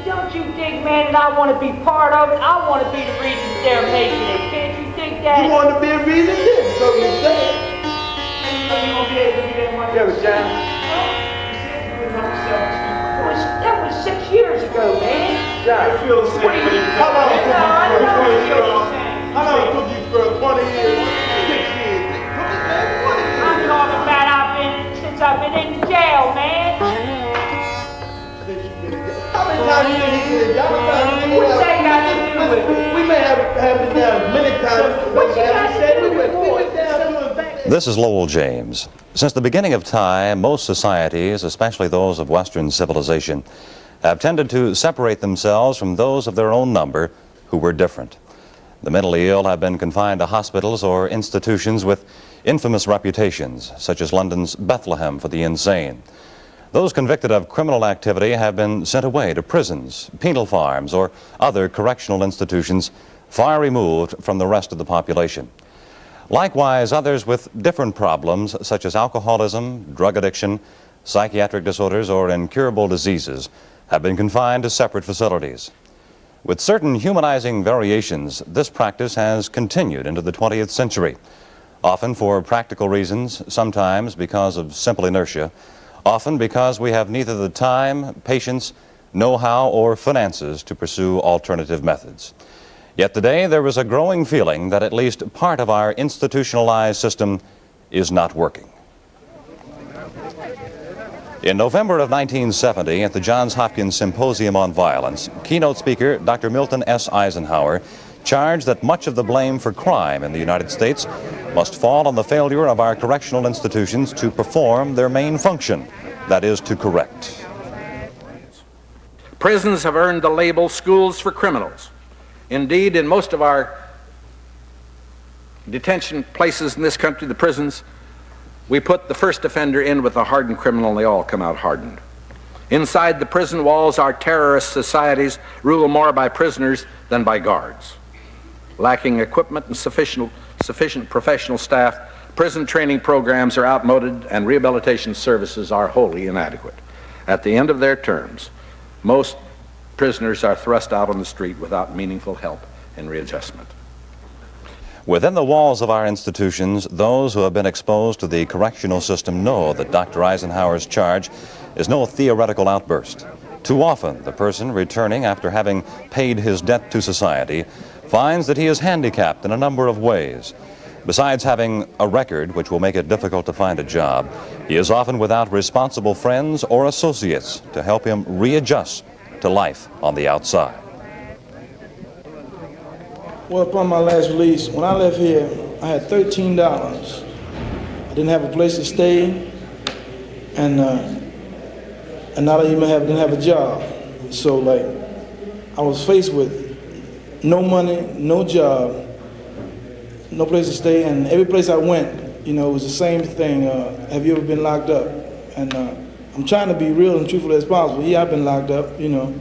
Don't you think, man, that I want to be part of it? I want to be the reason they're making it. Can't you think that? You want to be a reason then, so you say. So you gonna be able to do that one? Yeah, but John. That was 6 years ago, man. John, I feel the same way. how long it took I you know for you 20 feel the years? same. How long it took you for 20 years? 6 years. Look at that, 20 years. I'm talking about since I've been in jail, man. How many times you been in jail? What's that got to do with it? We may have been down many times. What you got to do with it? This is Lowell James. Since the beginning of time, most societies, especially those of Western civilization, have tended to separate themselves from those of their own number who were different. The mentally ill have been confined to hospitals or institutions with infamous reputations, such as London's Bethlehem for the insane. Those convicted of criminal activity have been sent away to prisons, penal farms, or other correctional institutions far removed from the rest of the population. Likewise, others with different problems, such as alcoholism, drug addiction, psychiatric disorders, or incurable diseases, have been confined to separate facilities. With certain humanizing variations, this practice has continued into the 20th century, often for practical reasons, sometimes because of simple inertia, often because we have neither the time, patience, know-how, or finances to pursue alternative methods. Yet today there is a growing feeling that at least part of our institutionalized system is not working. In November of 1970, at the Johns Hopkins Symposium on Violence, keynote speaker Dr. Milton S. Eisenhower charged that much of the blame for crime in the United States must fall on the failure of our correctional institutions to perform their main function, that is, to correct. Prisons have earned the label schools for criminals. Indeed, in most of our detention places in this country, the prisons, we put the first offender in with a hardened criminal and they all come out hardened. Inside the prison walls, our terrorist societies rule more by prisoners than by guards. Lacking equipment and sufficient professional staff, prison training programs are outmoded and rehabilitation services are wholly inadequate. At the end of their terms, most prisoners are thrust out on the street without meaningful help and readjustment. Within the walls of our institutions, those who have been exposed to the correctional system know that Dr. Eisenhower's charge is no theoretical outburst. Too often, the person returning after having paid his debt to society finds that he is handicapped in a number of ways. Besides having a record which will make it difficult to find a job, he is often without responsible friends or associates to help him readjust to life on the outside. Well, upon my last release, when I left here, I had $13. I didn't have a place to stay, and not even didn't have a job. So, like, I was faced with no money, no job, no place to stay, and every place I went, you know, it was the same thing. Have you ever been locked up? And I'm trying to be real and truthful as possible. Yeah, I've been locked up, you know.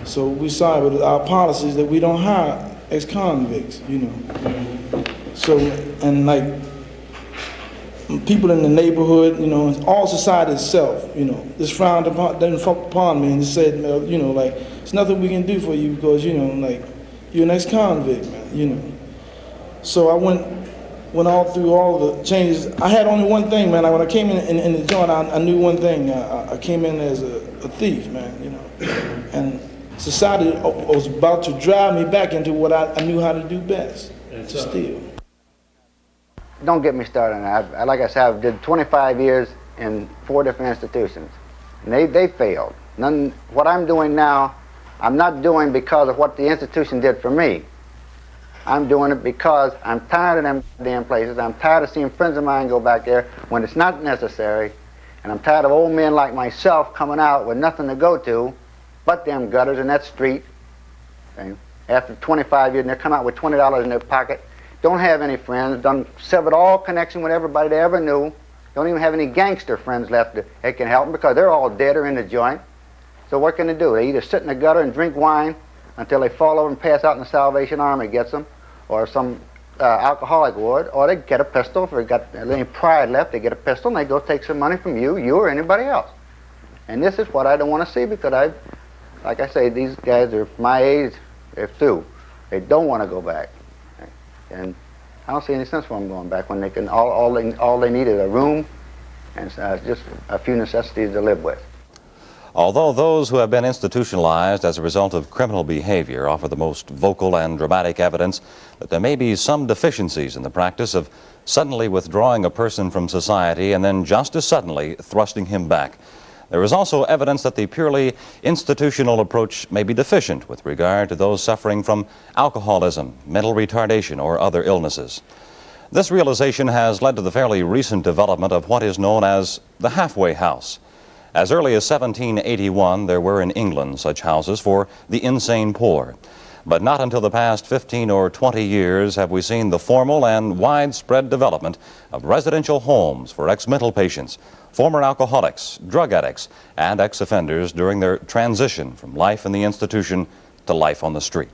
So we sorry, but our policy is that we don't hire ex-convicts, you know. So, and like, people in the neighborhood, you know, all society itself, you know, just frowned upon, didn't fuck upon me and just said, you know, like, it's nothing we can do for you because, you know, like, you're an ex-convict, man, you know. So I went all through all the changes. I had only one thing, man. Like when I came in the joint, I knew one thing. I came in as a thief, man, you know. And society was about to drive me back into what I knew how to do best, to steal. Don't get me started on that. Like I said, I did 25 years in 4 different institutions, and they failed. What I'm doing now, I'm not doing because of what the institution did for me. I'm doing it because I'm tired of them damn places. I'm tired of seeing friends of mine go back there when it's not necessary, and I'm tired of old men like myself coming out with nothing to go to but them gutters in that street. And after 25 years, and they come out with $20 in their pocket, don't have any friends, done severed all connection with everybody they ever knew, don't even have any gangster friends left that can help them because they're all dead or in the joint. So what can they do? They either sit in the gutter and drink wine until they fall over and pass out and the Salvation Army gets them, or some alcoholic ward, or they get a pistol. If they've got any pride left, they get a pistol and they go take some money from you or anybody else. And this is what I don't want to see because like I say, these guys are my age, they're through. They don't want to go back. And I don't see any sense for them going back when they can, all they need is a room and just a few necessities to live with. Although those who have been institutionalized as a result of criminal behavior offer the most vocal and dramatic evidence that there may be some deficiencies in the practice of suddenly withdrawing a person from society and then just as suddenly thrusting him back, there is also evidence that the purely institutional approach may be deficient with regard to those suffering from alcoholism, mental retardation, or other illnesses. This realization has led to the fairly recent development of what is known as the halfway house. As early as 1781, there were in England such houses for the insane poor. But not until the past 15 or 20 years have we seen the formal and widespread development of residential homes for ex-mental patients, former alcoholics, drug addicts, and ex-offenders during their transition from life in the institution to life on the street.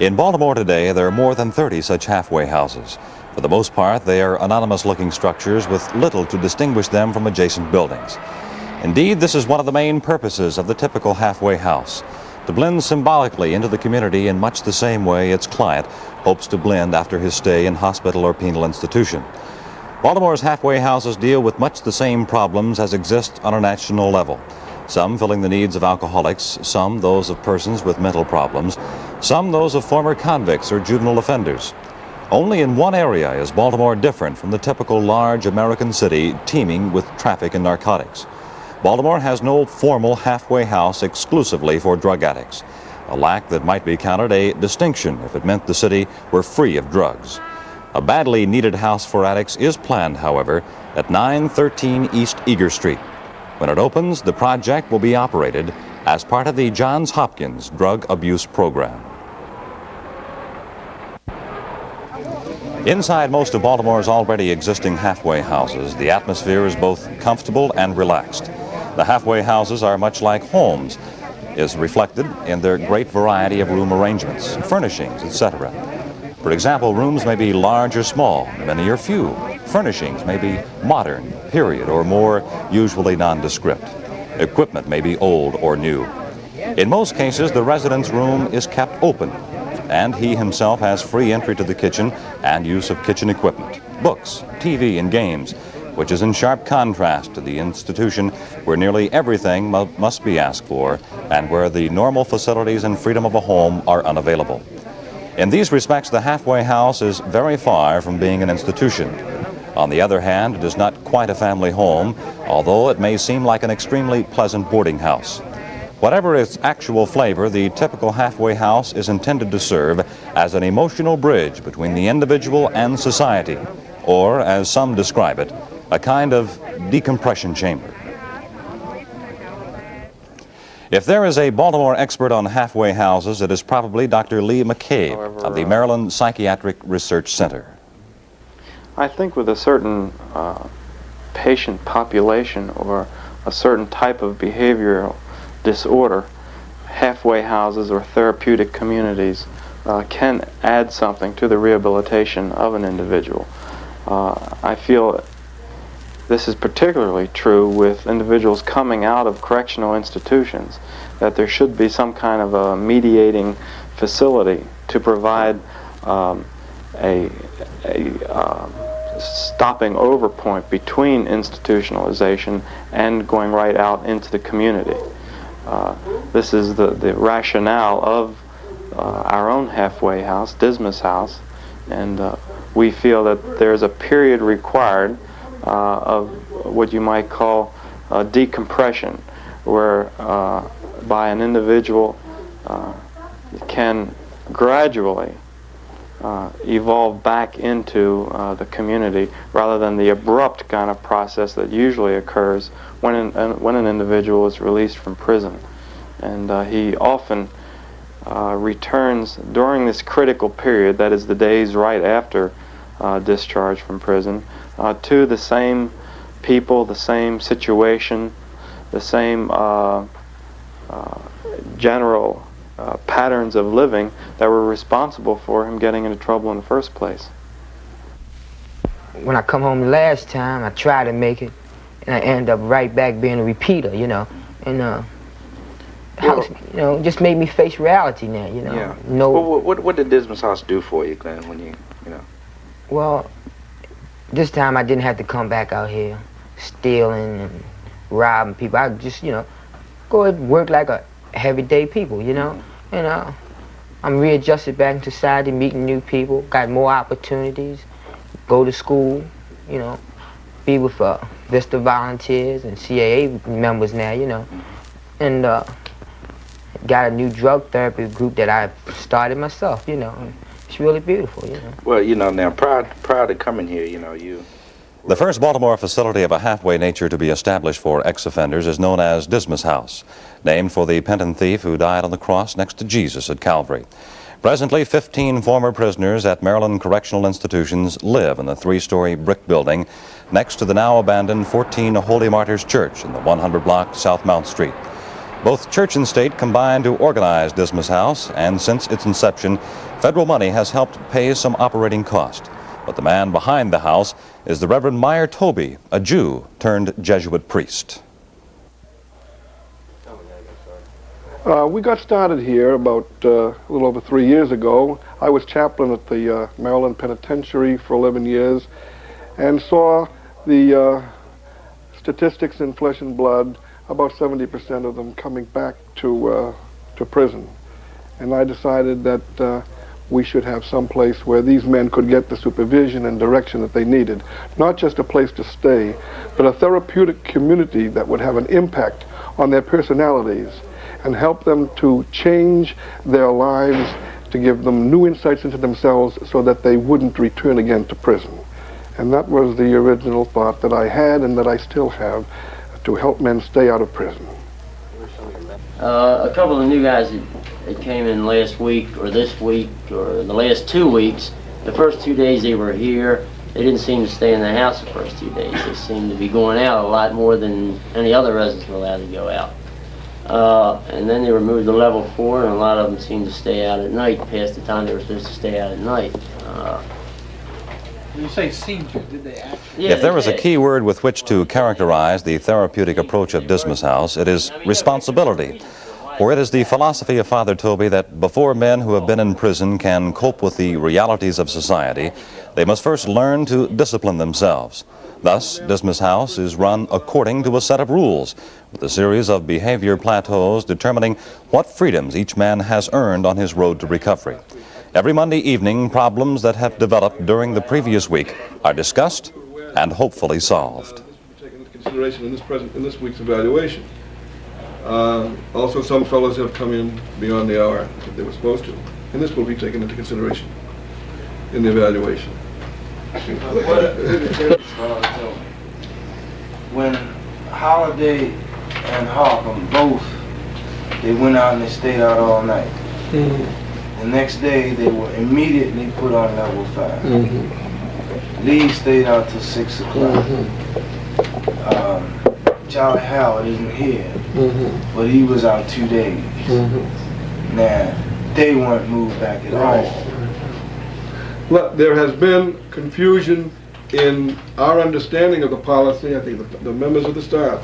In Baltimore today, there are more than 30 such halfway houses. For the most part, they are anonymous-looking structures with little to distinguish them from adjacent buildings. Indeed, this is one of the main purposes of the typical halfway house, to blend symbolically into the community in much the same way its client hopes to blend after his stay in hospital or penal institution. Baltimore's halfway houses deal with much the same problems as exist on a national level. Some filling the needs of alcoholics, some those of persons with mental problems, some those of former convicts or juvenile offenders. Only in one area is Baltimore different from the typical large American city teeming with traffic and narcotics. Baltimore has no formal halfway house exclusively for drug addicts, a lack that might be counted a distinction if it meant the city were free of drugs. A badly needed house for addicts is planned, however, at 913 East Eager Street. When it opens, the project will be operated as part of the Johns Hopkins Drug Abuse Program. Inside most of Baltimore's already existing halfway houses, the atmosphere is both comfortable and relaxed. The halfway houses are much like homes, is reflected in their great variety of room arrangements, furnishings, etc. For example, rooms may be large or small, many or few. Furnishings may be modern, period, or more usually nondescript. Equipment may be old or new. In most cases, the resident's room is kept open, and he himself has free entry to the kitchen and use of kitchen equipment, books, TV, and games, which is in sharp contrast to the institution where nearly everything must be asked for and where the normal facilities and freedom of a home are unavailable. In these respects, the halfway house is very far from being an institution. On the other hand, it is not quite a family home, although it may seem like an extremely pleasant boarding house. Whatever its actual flavor, the typical halfway house is intended to serve as an emotional bridge between the individual and society, or, as some describe it, a kind of decompression chamber. If there is a Baltimore expert on halfway houses, it is probably Dr. Lee McCabe of the Maryland Psychiatric Research Center. I think with a certain patient population or a certain type of behavioral disorder, halfway houses or therapeutic communities can add something to the rehabilitation of an individual. I feel this is particularly true with individuals coming out of correctional institutions, that there should be some kind of a mediating facility to provide a stopping over point between institutionalization and going right out into the community. This is the rationale of our own halfway house, Dismas House, and we feel that there's a period required of what you might call decompression, where by an individual can gradually evolve back into the community, rather than the abrupt kind of process that usually occurs when an individual is released from prison. And he often returns during this critical period, that is the days right after discharge from prison, to the same people, the same situation, the same general patterns of living that were responsible for him getting into trouble in the first place. When I come home the last time, I tried to make it, and I end up right back being a repeater, you know. And house, you know, just made me face reality now, you know. Yeah. No. Well, what did Dismas House do for you, Glenn, when you know? Well, this time I didn't have to come back out here stealing and robbing people. I just, you know, go and work like a everyday people, you know. And I'm readjusted back in society, meeting new people, got more opportunities, go to school, you know, be with Vista volunteers and CAA members now, you know. And got a new drug therapy group that I started myself, you know. It's really beautiful, you know. Well, you know, now prior to coming here, you know, you... The first Baltimore facility of a halfway nature to be established for ex-offenders is known as Dismas House, named for the penitent thief who died on the cross next to Jesus at Calvary. Presently, 15 former prisoners at Maryland correctional institutions live in the 3-story brick building next to the now abandoned 14 Holy Martyrs Church in the 100 block South Mount Street. Both church and state combined to organize Dismas House, and since its inception, federal money has helped pay some operating cost. But the man behind the house is the Reverend Meyer Toby, a Jew turned Jesuit priest. We got started here about a little over 3 years ago. I was chaplain at the Maryland Penitentiary for 11 years and saw the statistics in Flesh and Blood, about 70% of them coming back to prison. And I decided that we should have some place where these men could get the supervision and direction that they needed. Not just a place to stay, but a therapeutic community that would have an impact on their personalities and help them to change their lives, to give them new insights into themselves so that they wouldn't return again to prison. And that was the original thought that I had and that I still have, to help men stay out of prison. A couple of new guys that came in last week or this week or the last 2 weeks, the first 2 days they were here, they didn't seem to stay in the house the first 2 days. They seemed to be going out a lot more than any other residents were allowed to go out. And then they were moved to level 4, and a lot of them seemed to stay out at night past the time they were supposed to stay out at night. When you say senior, did they actually? If there was a key word with which to characterize the therapeutic approach of Dismas House, it is responsibility. For it is the philosophy of Father Toby that before men who have been in prison can cope with the realities of society, they must first learn to discipline themselves. Thus, Dismas House is run according to a set of rules, with a series of behavior plateaus determining what freedoms each man has earned on his road to recovery. Every Monday evening, problems that have developed during the previous week are discussed and hopefully solved. This will be taken into consideration in this week's evaluation. Also, some fellows have come in beyond the hour that they were supposed to, and this will be taken into consideration in the evaluation. When Holiday and Harkham both, they went out and they stayed out all night. The next day they were immediately put on level 5. Lee stayed out till 6 o'clock. Charlie Howard isn't here, but he was out 2 days. Now, they weren't moved back at all. Well, there has been confusion in our understanding of the policy. I think the members of the staff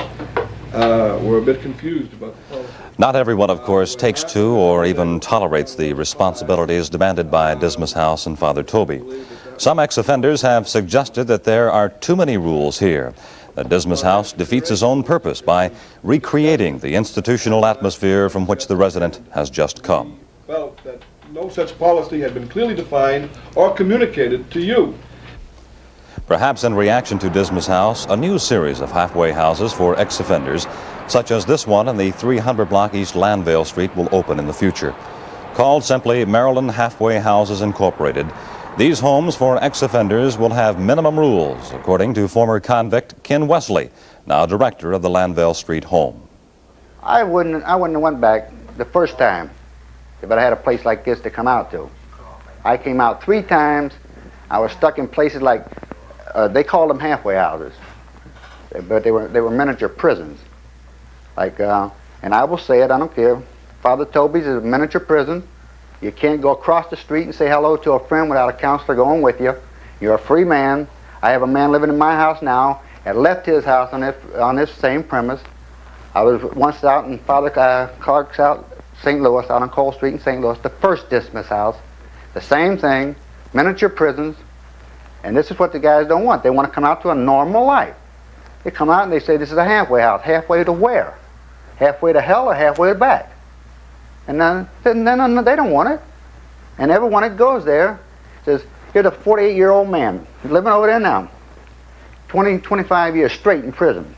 were a bit confused about the policy. Not everyone, of course, takes to or even tolerates the responsibilities demanded by Dismas House and Father Toby. Some ex-offenders have suggested that there are too many rules here, that Dismas House defeats its own purpose by recreating the institutional atmosphere from which the resident has just come. Felt that No such policy had been clearly defined or communicated to you. Perhaps in reaction to Dismas House, a new series of halfway houses for ex-offenders, such as this one in the 300 block East Landvale Street, will open in the future. Called simply Maryland Halfway Houses Incorporated, these homes for ex-offenders will have minimum rules, according to former convict Ken Wesley, now director of the Landvale Street home. I wouldn't have went back the first time if I had a place like this to come out to. I came out 3 times. I was stuck in places like, they called them halfway houses, but they were miniature prisons. Like, and I will say it, I don't care. Father Toby's is a miniature prison. You can't go across the street and say hello to a friend without a counselor going with you. You're a free man. I have a man living in my house now, had left his house on this same premise. I was once out in Father Clark's out, St. Louis, out on Cole Street in St. Louis, the first Dismas House. The same thing, miniature prisons, and this is what the guys don't want. They want to come out to a normal life. They come out and they say this is a halfway house. Halfway to where? Halfway to hell or halfway back? And then they don't want it. And everyone that goes there says, here's a 48-year-old man living over there now, 25 years straight in prison.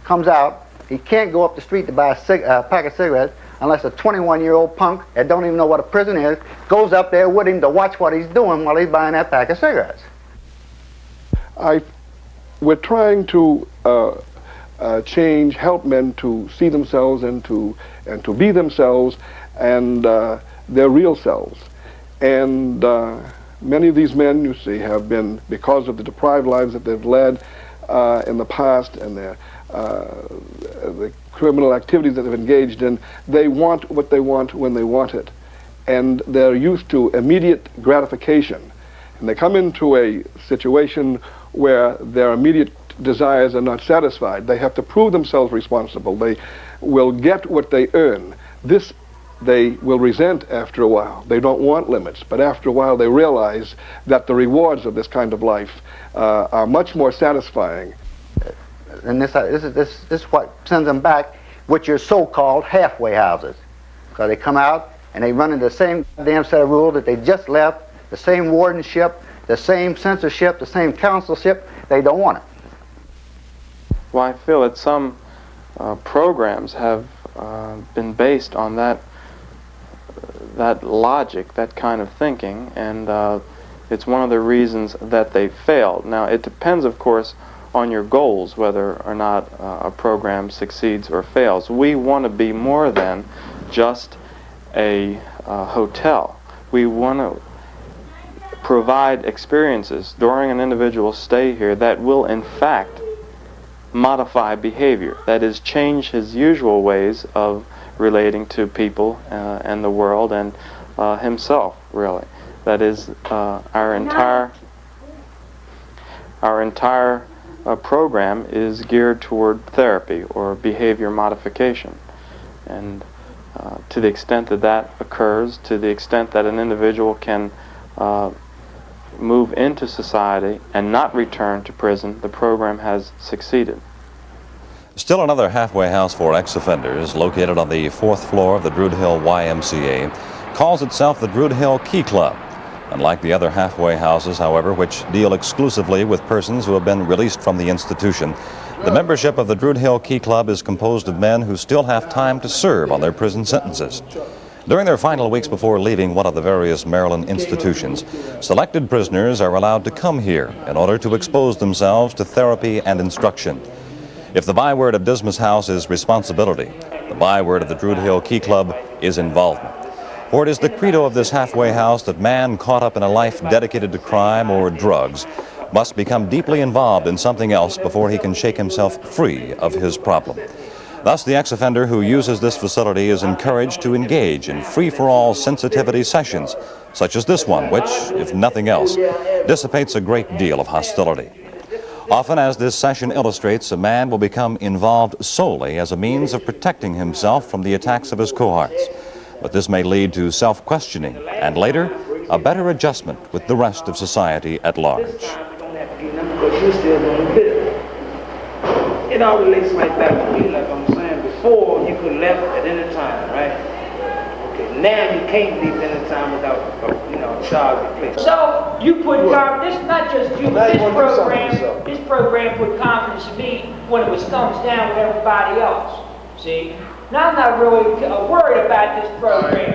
Comes out, he can't go up the street to buy a pack of cigarettes unless a 21-year-old punk that don't even know what a prison is goes up there with him to watch what he's doing while he's buying that pack of cigarettes. We're trying to help men to see themselves and to be themselves and their real selves. And many of these men, you see, have been, because of the deprived lives that they've led in the past and the criminal activities that they've engaged in, they want what they want when they want it. And they're used to immediate gratification. And they come into a situation where their immediate desires are not satisfied. They have to prove themselves responsible. They will get what they earn. This they will resent after a while. They don't want limits, but after a while they realize that the rewards of this kind of life are much more satisfying. And this is what sends them back with your so-called halfway houses. Because they come out and they run into the same damn set of rules that they just left, the same wardenship, the same censorship, the same counselship. They don't want it. Well, I feel that some programs have been based on that logic, that kind of thinking, and it's one of the reasons that they failed. Now, it depends, of course, on your goals, whether or not a program succeeds or fails. We want to be more than just a hotel. We want to provide experiences during an individual's stay here that will, in fact, modify behavior. That is, change his usual ways of relating to people and the world and himself, really. That is, our entire program is geared toward therapy or behavior modification. And to the extent that that occurs, to the extent that an individual can move into society and not return to prison, the program has succeeded. Still another halfway house for ex-offenders, located on the 4th floor of the Druid Hill YMCA, calls itself the Druid Hill Key Club. Unlike the other halfway houses, however, which deal exclusively with persons who have been released from the institution, the membership of the Druid Hill Key Club is composed of men who still have time to serve on their prison sentences. During their final weeks before leaving one of the various Maryland institutions, selected prisoners are allowed to come here in order to expose themselves to therapy and instruction. If the byword of Dismas House is responsibility, the byword of the Druid Hill Key Club is involvement. For it is the credo of this halfway house that man caught up in a life dedicated to crime or drugs must become deeply involved in something else before he can shake himself free of his problem. Thus, the ex-offender who uses this facility is encouraged to engage in free-for-all sensitivity sessions, such as this one, which, if nothing else, dissipates a great deal of hostility. Often, as this session illustrates, a man will become involved solely as a means of protecting himself from the attacks of his cohorts. But this may lead to self-questioning and later a better adjustment with the rest of society at large. It all relates right back to me, like I'm saying before, you could left at any time, right? Okay, Now you can't leave any time without, charge of place. So you put confidence, not just you, but this program put confidence in me when it was thumbs down with everybody else. See? Now I'm not really worried about this program.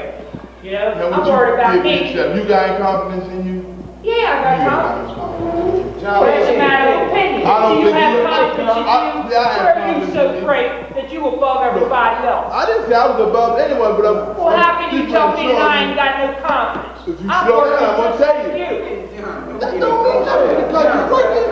You know, I'm worried about me. You got confidence in you? Yeah, I got confidence. But it's a matter of opinion. Do you have confidence in you? Or are you so great that you above everybody else? I didn't say I was above anyone, but I'm... Well, how can you tell me that I ain't got no confidence? If you slow down, I'm gonna tell you. That don't mean nothing because you're working.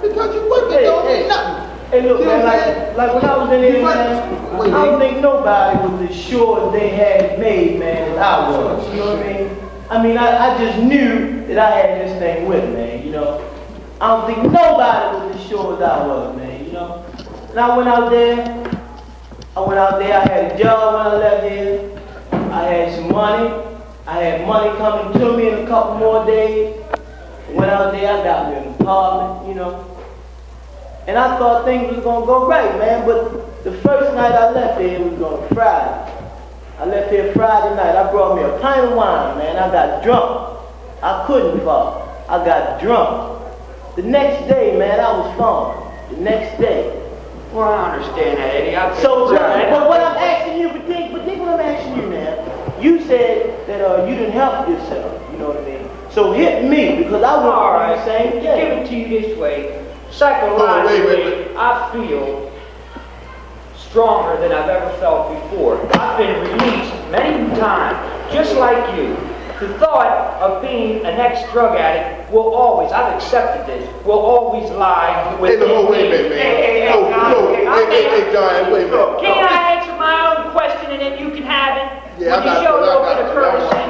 Because you're working, don't mean nothing. Hey, look, man, like when I was in there, man, I don't think nobody was as sure as they had it made, man, as I was. You know what I mean? I mean, I just knew that I had this thing with, man, you know. I don't think nobody was as sure as I was, man, you know. And I went out there, I had a job when I left here. I had some money. I had money coming to me in a couple more days. Went out there, I got me an apartment, you know. And I thought things was gonna go right, man, but the first night I left here, it was on Friday. I left here Friday night. I brought me a pint of wine, man. I got drunk. I couldn't fall. I got drunk. The next day, man, I was fine. The next day. Well, I understand that, Eddie. So, but what I'm asking you, but think what I'm asking you now. You said that you didn't help yourself. You know what I mean? So hit me because I want the same thing. Give it to you this way. Psychologically, I feel stronger than I've ever felt before. I've been released many times, just like you. The thought of being an ex-drug addict will always, I've accepted this, will always lie within me. Wait a minute, man. Hey, John, wait a minute. Can I answer my own question and then you can have it? Yeah, Would you show a little bit of courtesy?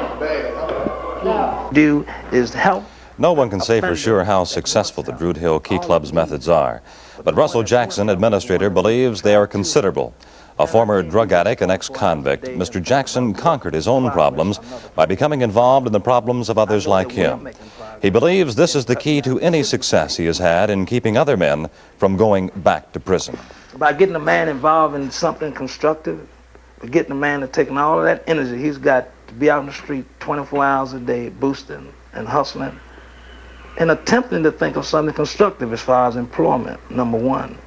Do is help. No one can say for sure how successful the Druid Hill Key Club's methods are, but Russell Jackson, administrator, believes they are considerable. A former drug addict and ex-convict, Mr. Jackson conquered his own problems by becoming involved in the problems of others like him. He believes this is the key to any success he has had in keeping other men from going back to prison. By getting a man involved in something constructive, by getting a man to take all of that energy he's got to be out in the street 24 hours a day, boosting and hustling, and attempting to think of something constructive as far as employment, number one.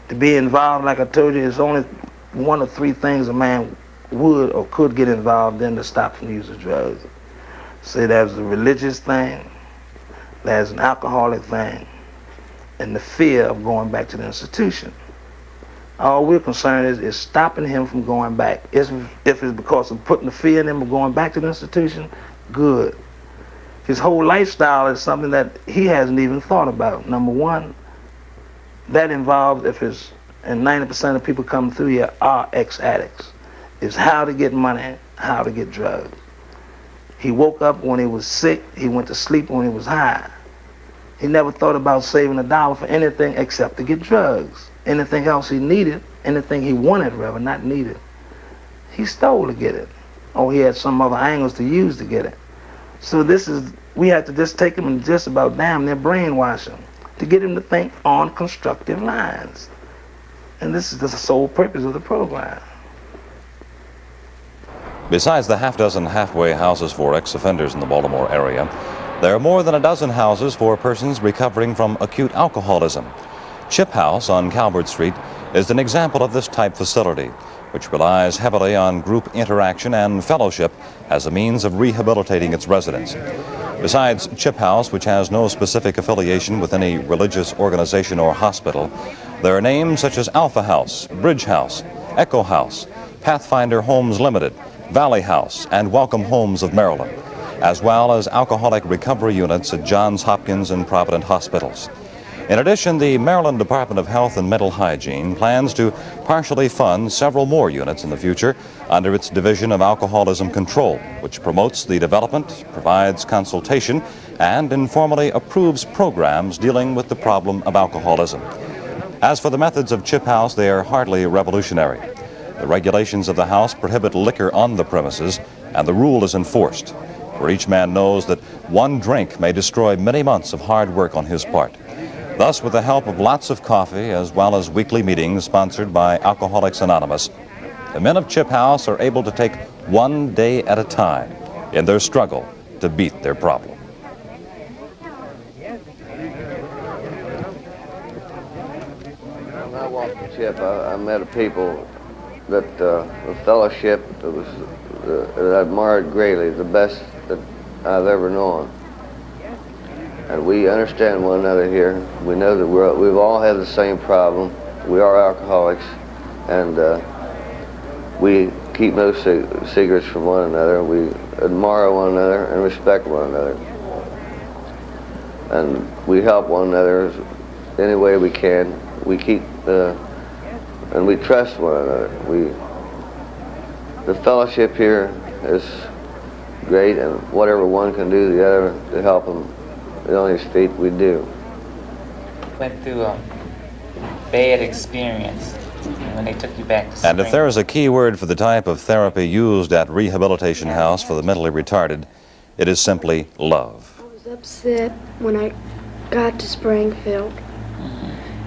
To be involved, like I told you, is only one of three things a man would or could get involved in to stop from using drugs. So there's a religious thing, there's an alcoholic thing, and the fear of going back to the institution. All we're concerned is stopping him from going back. If it's because of putting the fear in him of going back to the institution, good. His whole lifestyle is something that he hasn't even thought about. Number one, that involves, and 90% of people coming through here are ex-addicts, is how to get money, how to get drugs. He woke up when he was sick, he went to sleep when he was high. He never thought about saving $1 for anything except to get drugs. Anything else he needed, anything he wanted rather, not needed, he stole to get it. Or he had some other angles to use to get it. So we have to just take him and just about damn near brainwash him to get him to think on constructive lines. And this is the sole purpose of the program. Besides the half-dozen halfway houses for ex-offenders in the Baltimore area, there are more than a dozen houses for persons recovering from acute alcoholism. Chip House on Calvert Street is an example of this type facility, which relies heavily on group interaction and fellowship as a means of rehabilitating its residents. Besides Chip House, which has no specific affiliation with any religious organization or hospital, there are names such as Alpha House, Bridge House, Echo House, Pathfinder Homes Limited, Valley House, and Welcome Homes of Maryland, as well as alcoholic recovery units at Johns Hopkins and Providence hospitals. In addition, the Maryland Department of Health and Mental Hygiene plans to partially fund several more units in the future under its Division of Alcoholism Control, which promotes the development, provides consultation, and informally approves programs dealing with the problem of alcoholism. As for the methods of Chip House, they are hardly revolutionary. The regulations of the house prohibit liquor on the premises, and the rule is enforced, where each man knows that one drink may destroy many months of hard work on his part. Thus, with the help of lots of coffee, as well as weekly meetings sponsored by Alcoholics Anonymous, the men of Chip House are able to take one day at a time, in their struggle to beat their problem. When I walked the ship, I met a people that a fellowship that I admired greatly, the best that I've ever known. And we understand one another here. We know that we've all had the same problem. We are alcoholics, and we keep no secrets from one another. We admire one another and respect one another. And we help one another any way we can. We keep, and we trust one another. The fellowship here is great, and whatever one can do the other to help him on his feet, we do. Went through a bad experience when they took you back to And if there is a key word for the type of therapy used at Rehabilitation House for the mentally retarded, it is simply love. I was upset when I got to Springfield,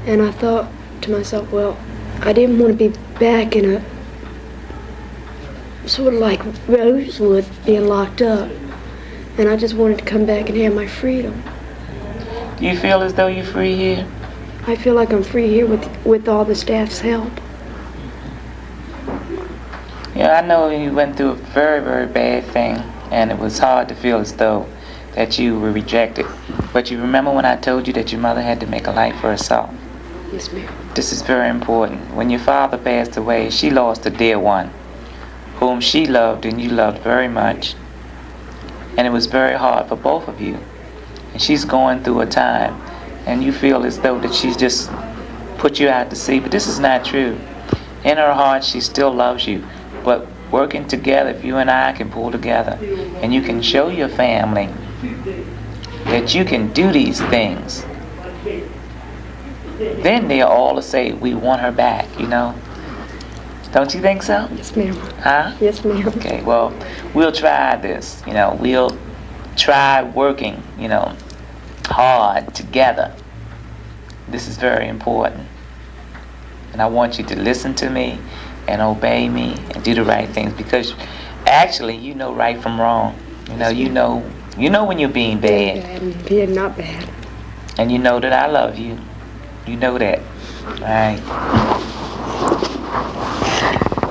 and I thought to myself, well, I didn't want to be back in a sort of like Rosewood, being locked up, and I just wanted to come back and have my freedom. Do you feel as though you're free here? I feel like I'm free here with all the staff's help. Yeah, I know you went through a very, very bad thing, and it was hard to feel as though that you were rejected. But you remember when I told you that your mother had to make a life for herself? Yes, ma'am. This is very important. When your father passed away, she lost a dear one, whom she loved and you loved very much. And it was very hard for both of you. And she's going through a time, and you feel as though that she's just put you out to sea, but this is not true. In her heart, she still loves you. But working together, if you and I can pull together, and you can show your family that you can do these things, then they'll all say, we want her back, you know? Don't you think so? Yes, ma'am. Huh? Yes, ma'am. Okay, well, we'll try this, you know, we'll try working, you know, hard together. This is very important. And I want you to listen to me and obey me and do the right things, because actually you know right from wrong. You know, you know when you're being bad. Bad and being not bad. And you know that I love you. You know that. All right.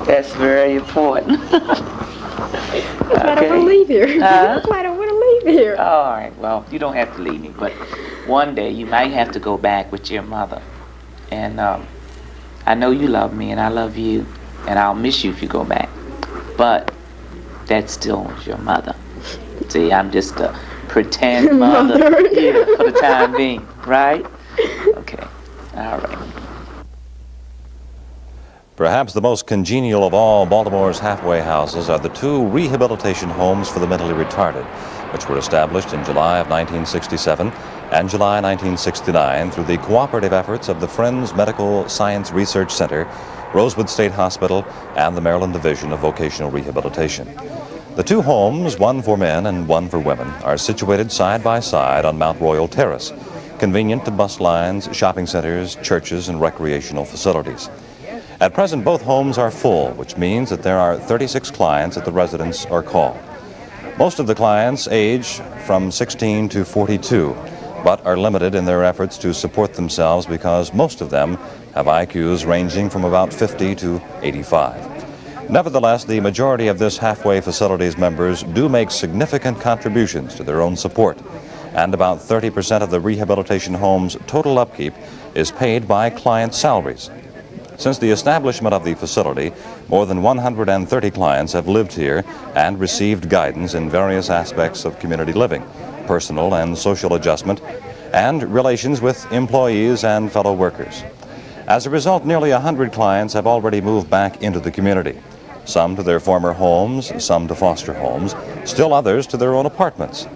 That's very important. That's why I don't want to leave here. That's why I don't want to leave here. All right, well, you don't have to leave me, but one day you might have to go back with your mother. And I know you love me and I love you, and I'll miss you if you go back. But that still is your mother. See, I'm just a pretend mother here for the time being, right? Okay, all right. Perhaps the most congenial of all Baltimore's halfway houses are the two rehabilitation homes for the mentally retarded, which were established in July of 1967 and July 1969 through the cooperative efforts of the Friends Medical Science Research Center, Rosewood State Hospital, and the Maryland Division of Vocational Rehabilitation. The two homes, one for men and one for women, are situated side by side on Mount Royal Terrace, convenient to bus lines, shopping centers, churches, and recreational facilities. At present, both homes are full, which means that there are 36 clients at the residence or call. Most of the clients age from 16 to 42, but are limited in their efforts to support themselves because most of them have IQs ranging from about 50 to 85. Nevertheless, the majority of this halfway facility's members do make significant contributions to their own support, and about 30% of the rehabilitation home's total upkeep is paid by client salaries. Since the establishment of the facility, more than 130 clients have lived here and received guidance in various aspects of community living, personal and social adjustment, and relations with employees and fellow workers. As a result, nearly 100 clients have already moved back into the community, some to their former homes, some to foster homes, still others to their own apartments.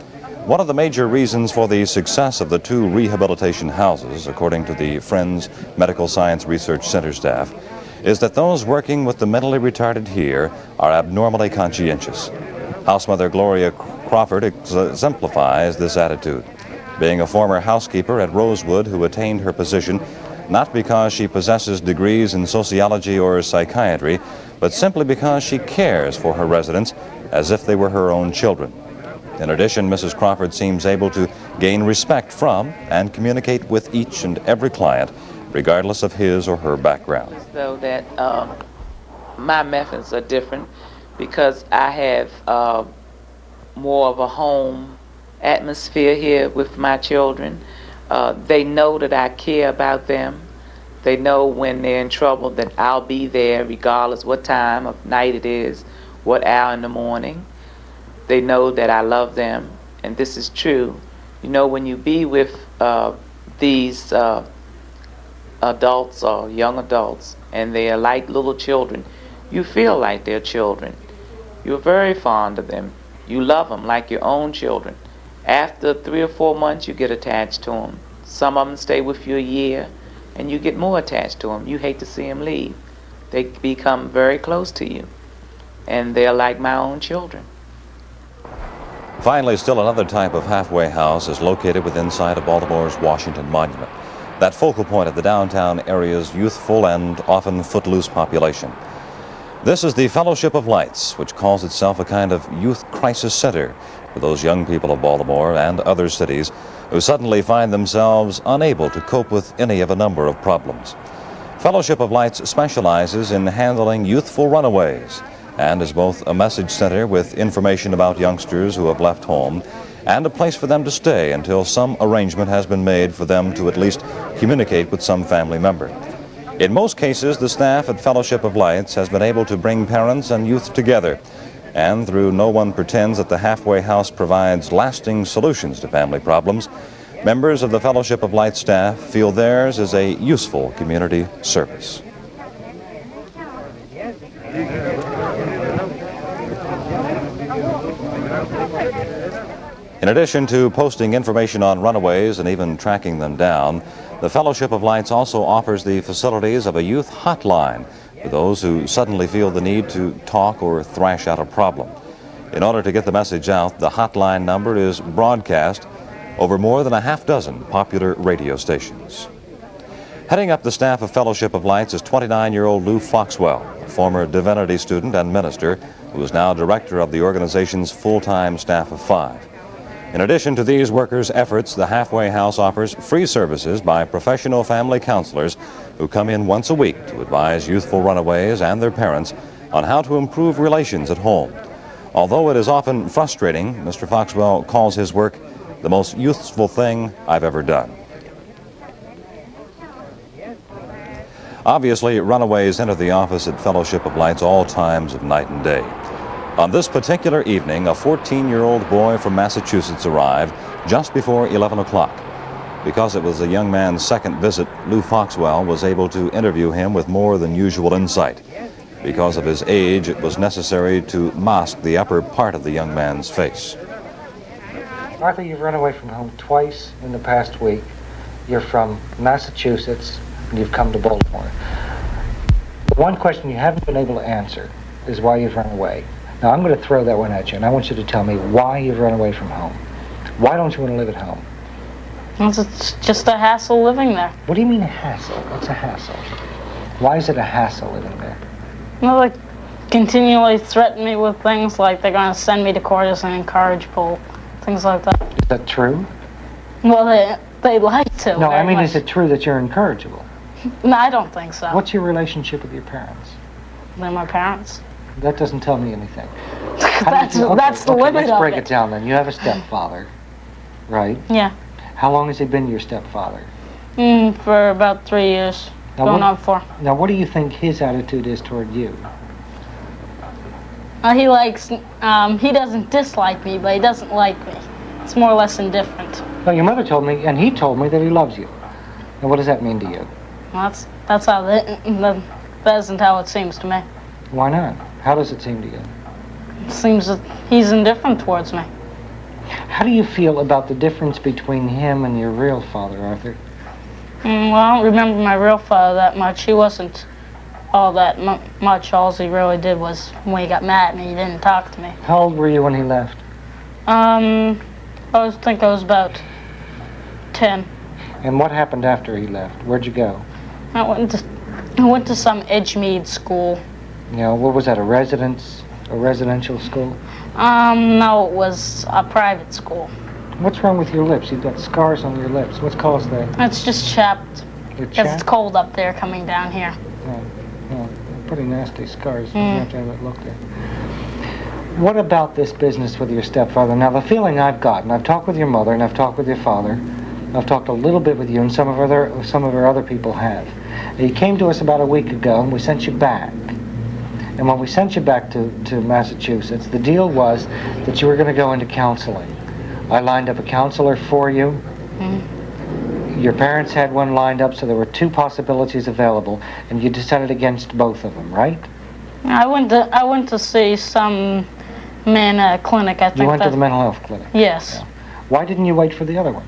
One of the major reasons for the success of the two rehabilitation houses, according to the Friends Medical Science Research Center staff, is that those working with the mentally retarded here are abnormally conscientious. Housemother Gloria Crawford exemplifies this attitude, being a former housekeeper at Rosewood who attained her position not because she possesses degrees in sociology or psychiatry, but simply because she cares for her residents as if they were her own children. In addition, Mrs. Crawford seems able to gain respect from and communicate with each and every client, regardless of his or her background. So that my methods are different because I have more of a home atmosphere here with my children. They know that I care about them. They know when they're in trouble that I'll be there regardless what time of night it is, what hour in the morning. They know that I love them, and this is true. You know, when you be with these adults or young adults and they are like little children, you feel like they're children. You're very fond of them. You love them like your own children. After 3 or 4 months, you get attached to them. Some of them stay with you a year, and you get more attached to them. You hate to see them leave. They become very close to you, and they're like my own children. Finally, still another type of halfway house is located within sight of Baltimore's Washington Monument, that focal point of the downtown area's youthful and often footloose population. This is the Fellowship of Lights, which calls itself a kind of youth crisis center for those young people of Baltimore and other cities who suddenly find themselves unable to cope with any of a number of problems. Fellowship of Lights specializes in handling youthful runaways and is both a message center with information about youngsters who have left home and a place for them to stay until some arrangement has been made for them to at least communicate with some family member. In most cases, the staff at Fellowship of Lights has been able to bring parents and youth together, and through No One Pretends that the halfway house provides lasting solutions to family problems, members of the Fellowship of Lights staff feel theirs is a useful community service. In addition to posting information on runaways and even tracking them down, the Fellowship of Lights also offers the facilities of a youth hotline for those who suddenly feel the need to talk or thrash out a problem. In order to get the message out, the hotline number is broadcast over more than a half dozen popular radio stations. Heading up the staff of Fellowship of Lights is 29-year-old Lou Foxwell, a former divinity student and minister who is now director of the organization's full-time staff of 5. In addition to these workers' efforts, the halfway house offers free services by professional family counselors who come in once a week to advise youthful runaways and their parents on how to improve relations at home. Although it is often frustrating, Mr. Foxwell calls his work the most useful thing I've ever done. Obviously, runaways enter the office at Fellowship of Lights all times of night and day. On this particular evening, a 14-year-old boy from Massachusetts arrived just before 11 o'clock. Because it was the young man's second visit, Lou Foxwell was able to interview him with more than usual insight. Because of his age, it was necessary to mask the upper part of the young man's face. Arthur, you've run away from home twice in the past week. You're from Massachusetts, and you've come to Baltimore. The one question you haven't been able to answer is why you've run away. Now, I'm going to throw that one at you, and I want you to tell me why you've run away from home. Why don't you want to live at home? It's just a hassle living there. What do you mean a hassle? What's a hassle? Why is it a hassle living there? Well, they continually threaten me with things like they're going to send me to court as an incorrigible, things like that. Is that true? Well, they like to. No, I mean, much. Is it true that you're incorrigible? No, I don't think so. What's your relationship with your parents? They're my parents. That doesn't tell me anything. That's the limit let's of break it. it down then. You have a stepfather, right? Yeah. How long has he been your stepfather? For about 3 years. Now, Going on 4. Now, what do you think his attitude is toward you? He likes, he doesn't dislike me, but he doesn't like me. It's more or less indifferent. Well, your mother told me, and he told me that he loves you. Now, what does that mean to you? Well, that's how that isn't how it seems to me. Why not? How does it seem to you? It seems that he's indifferent towards me. How do you feel about the difference between him and your real father, Arthur? Well, I don't remember my real father that much. He wasn't all that much. All he really did was, when he got mad at me, he didn't talk to me. How old were you when he left? I think I was about 10. And what happened after he left? Where'd you go? I went to some Edgemead school. You know, what was that, a residential school? No, it was a private school. What's wrong with your lips? You've got scars on your lips. What's caused that? It's just chapped. They're Because it's chapped? cold up there coming down here. Yeah, pretty nasty scars. You have to have it looked at. What about this business with your stepfather? Now, the feeling I've gotten, I've talked with your mother and I've talked with your father. I've talked a little bit with you, and some of our other people have. You came to us about a week ago, and we sent you back. And when we sent you back to Massachusetts, the deal was that you were going to go into counseling. I lined up a counselor for you. Your parents had one lined up, so there were two possibilities available, and you decided against both of them, right? I went to see some man at a clinic. I think you went to the mental health clinic. Yes. Yeah. Why didn't you wait for the other one?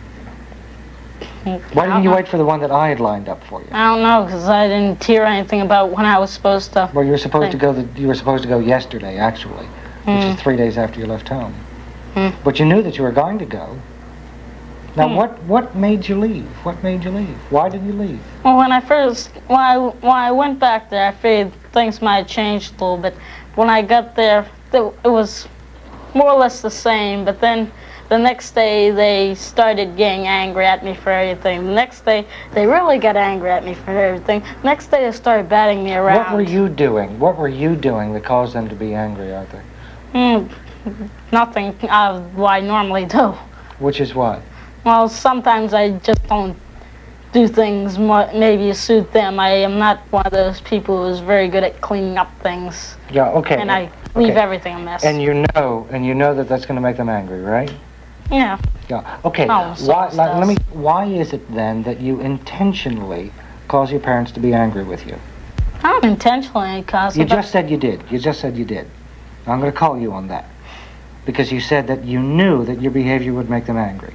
Why didn't you wait for the one that I had lined up for you? I don't know, because I didn't hear anything about when I was supposed to. Well, you were supposed to go. You were supposed to go yesterday, actually, which is 3 days after you left home. But you knew that you were going to go. Now, what made you leave? What made you leave? Why did you leave? Well, when I went back there, I figured things might have changed a little bit. When I got there, it was more or less the same. But then the next day, they started getting angry at me for everything. The next day, they really got angry at me for everything. Next day, they started batting me around. What were you doing? What were you doing that caused them to be angry, Arthur? Nothing what I normally do. Which is what? Well, sometimes I just don't do things maybe to suit them. I am not one of those people who is very good at cleaning up things. Yeah, okay. And I leave everything a mess. And you know that that's going to make them angry, right? Yeah. Yeah. Okay. Almost Why is it then that you intentionally cause your parents to be angry with you? I don't intentionally cause You just said you did. You just said you did. I'm going to call you on that. Because you said that you knew that your behavior would make them angry.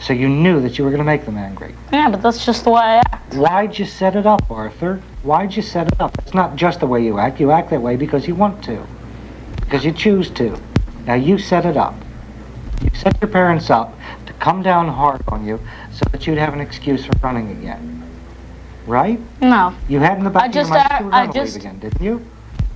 So you knew that you were going to make them angry. Yeah, but that's just the way I act. Why'd you set it up, Arthur? Why'd you set it up? It's not just the way you act. You act that way because you want to. Because you choose to. Now you set it up. You set your parents up to come down hard on you so that you'd have an excuse for running again. Right? No. You had in the back of your mind that you were going to leave again, didn't you?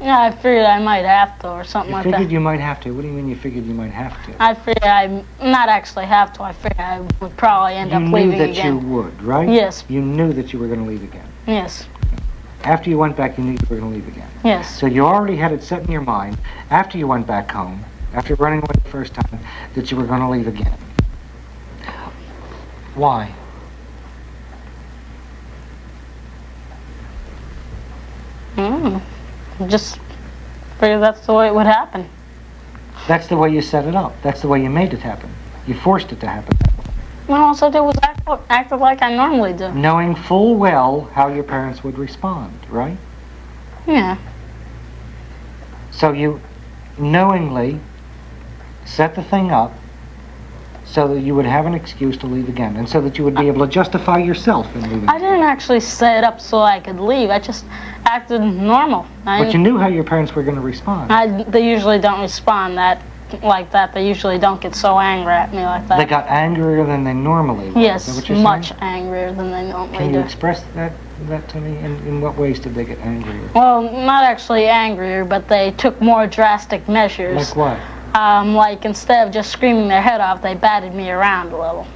Yeah, I figured I might have to or something like that. You figured you might have to? What do you mean you figured you might have to? I figured I not actually have to. I figured I would probably end up leaving again. You knew that you would, right? Yes. You knew that you were going to leave again. Yes. After you went back, you knew you were going to leave again. Yes. So you already had it set in your mind, after you went back home, after running away the first time, that you were going to leave again. Why? Just figured that's the way it would happen. That's the way you set it up. That's the way you made it happen. You forced it to happen. Well, all I did was acted like I normally do. Knowing full well how your parents would respond, right? Yeah. So you knowingly set the thing up so that you would have an excuse to leave again, and so that you would be able to justify yourself in leaving. I didn't actually set it up so I could leave. I just acted normal. But you knew how your parents were going to respond. They usually don't respond like that. They usually don't get so angry at me like that. They got angrier than they normally would. Yes, Is that what you're much saying? angrier than they normally do. Can you express that to me? In what ways did they get angrier? Well, not actually angrier, but they took more drastic measures. Like what? Like instead of just screaming their head off, they batted me around a little.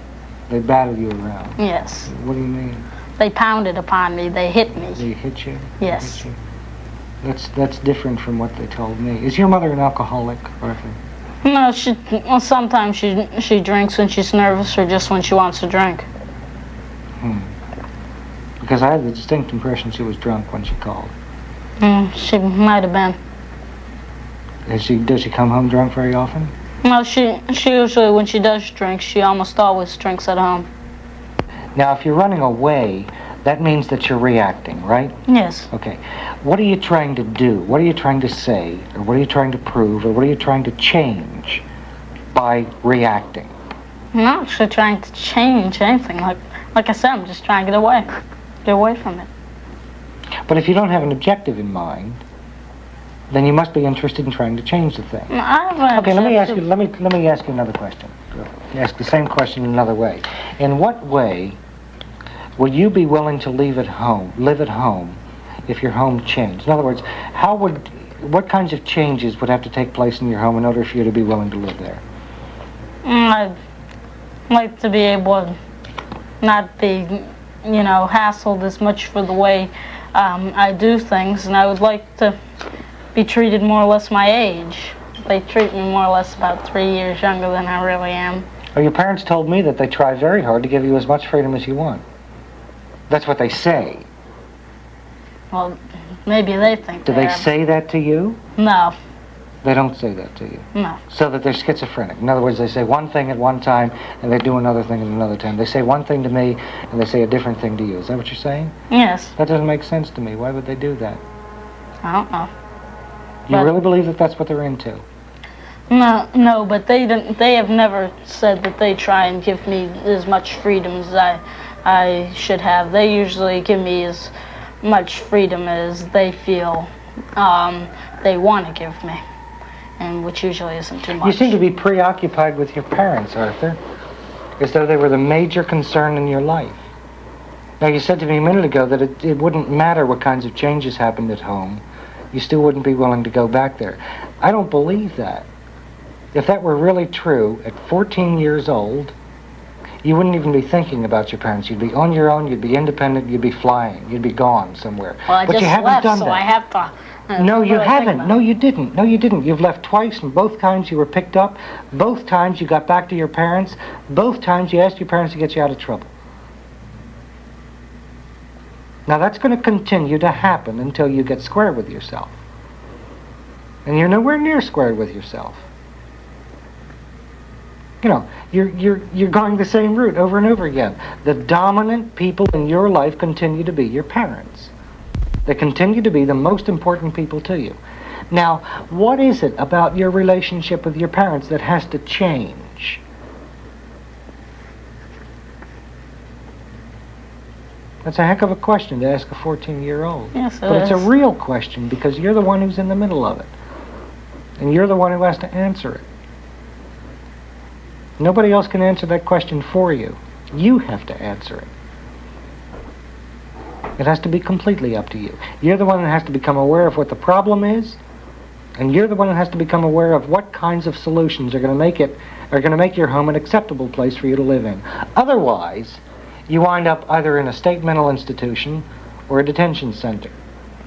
They battled you around? Yes. What do you mean? They pounded upon me. They hit me. They hit you? Yes. They hit you. That's different from what they told me. Is your mother an alcoholic, Arthur? No, sometimes she drinks when she's nervous or just when she wants to drink. Because I had the distinct impression she was drunk when she called. She might have been. Does she come home drunk very often? No, she usually, when she does drink, she almost always drinks at home. Now, if you're running away, that means that you're reacting, right? Yes. Okay. What are you trying to do? What are you trying to say? Or what are you trying to prove? Or what are you trying to change by reacting? I'm not actually trying to change anything. Like I said, I'm just trying to get away from it. But if you don't have an objective in mind, then you must be interested in trying to change the thing. Okay, let me ask you another question. Ask the same question another way. In what way would you be willing to live at home if your home changed? In other words, what kinds of changes would have to take place in your home in order for you to be willing to live there? I'd like to be able to not be, you know, hassled as much for the way I do things, and I would like to be treated more or less my age. They treat me more or less about 3 years younger than I really am. Well, your parents told me that they try very hard to give you as much freedom as you want. That's what they say. Well, maybe they think Do they say that to you? No. They don't say that to you? No. So that they're schizophrenic. In other words, they say one thing at one time and they do another thing at another time. They say one thing to me and they say a different thing to you. Is that what you're saying? Yes. That doesn't make sense to me. Why would they do that? I don't know. You really believe that that's what they're into? No, but they have never said that they try and give me as much freedom as I should have. They usually give me as much freedom as they feel they want to give me, and which usually isn't too much. You seem to be preoccupied with your parents, Arthur, as though they were the major concern in your life. Now, you said to me a minute ago that it wouldn't matter what kinds of changes happened at home. You still wouldn't be willing to go back there. I don't believe that. If that were really true, at 14 years old, you wouldn't even be thinking about your parents. You'd be on your own, you'd be independent, you'd be flying, you'd be gone somewhere. Well, I but just you haven't left, done so that. I have to. No, you really haven't. No, you didn't. No, you didn't. You've left twice, and both times you were picked up. Both times you got back to your parents. Both times you asked your parents to get you out of trouble. Now, that's going to continue to happen until you get square with yourself. And you're nowhere near squared with yourself. You know, you're going the same route over and over again. The dominant people in your life continue to be your parents. They continue to be the most important people to you. Now, what is it about your relationship with your parents that has to change? That's a heck of a question to ask a 14-year-old. Yes, but it's a real question because you're the one who's in the middle of it. And you're the one who has to answer it. Nobody else can answer that question for you. You have to answer it. It has to be completely up to you. You're the one that has to become aware of what the problem is, and you're the one that has to become aware of what kinds of solutions are going to make your home an acceptable place for you to live in. Otherwise, you wind up either in a state mental institution or a detention center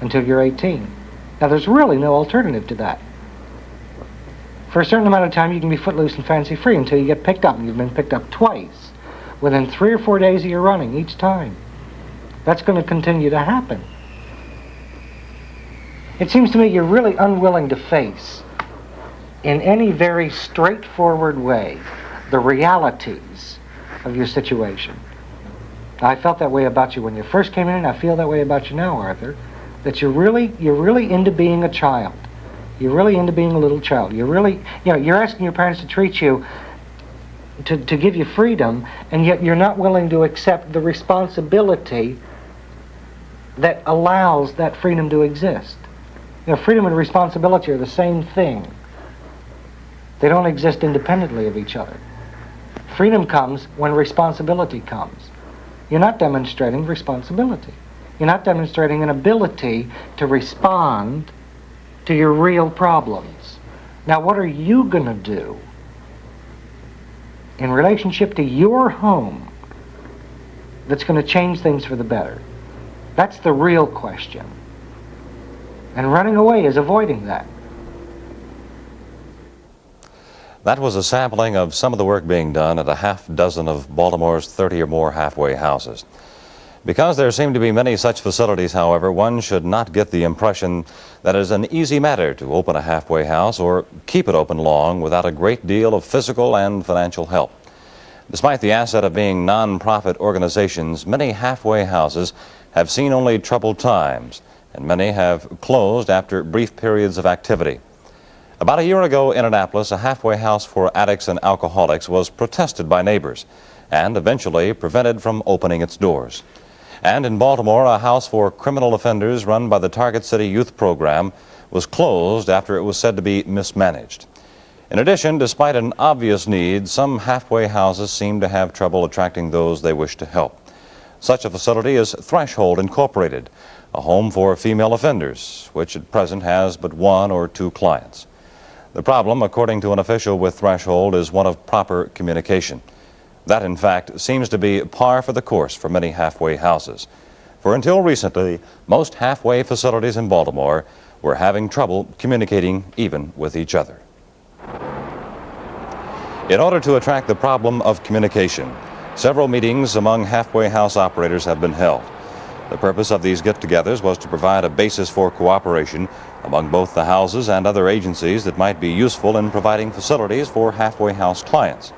until you're 18. Now, there's really no alternative to that. For a certain amount of time, you can be footloose and fancy-free until you get picked up, and you've been picked up twice within 3 or 4 days of your running each time. That's going to continue to happen. It seems to me you're really unwilling to face, in any very straightforward way, the realities of your situation. I felt that way about you when you first came in, and I feel that way about you now, Arthur, that you're really into being a child. You're really into being a little child. You're really, you know, you're asking your parents to treat you, to give you freedom, and yet you're not willing to accept the responsibility that allows that freedom to exist. You know, freedom and responsibility are the same thing. They don't exist independently of each other. Freedom comes when responsibility comes. You're not demonstrating responsibility. You're not demonstrating an ability to respond to your real problems. Now, what are you going to do in relationship to your home that's going to change things for the better? That's the real question. And running away is avoiding that. That was a sampling of some of the work being done at a half dozen of Baltimore's 30 or more halfway houses. Because there seem to be many such facilities, however, one should not get the impression that it is an easy matter to open a halfway house or keep it open long without a great deal of physical and financial help. Despite the asset of being non-profit organizations, many halfway houses have seen only troubled times, and many have closed after brief periods of activity. About a year ago in Annapolis, a halfway house for addicts and alcoholics was protested by neighbors and eventually prevented from opening its doors. And in Baltimore, a house for criminal offenders run by the Target City Youth Program was closed after it was said to be mismanaged. In addition, despite an obvious need, some halfway houses seem to have trouble attracting those they wish to help. Such a facility is Threshold Incorporated, a home for female offenders, which at present has but 1 or 2 clients. The problem, according to an official with Threshold, is one of proper communication. That, in fact, seems to be par for the course for many halfway houses. For until recently, most halfway facilities in Baltimore were having trouble communicating even with each other. In order to attract the problem of communication, several meetings among halfway house operators have been held. The purpose of these get-togethers was to provide a basis for cooperation among both the houses and other agencies that might be useful in providing facilities for halfway house clients.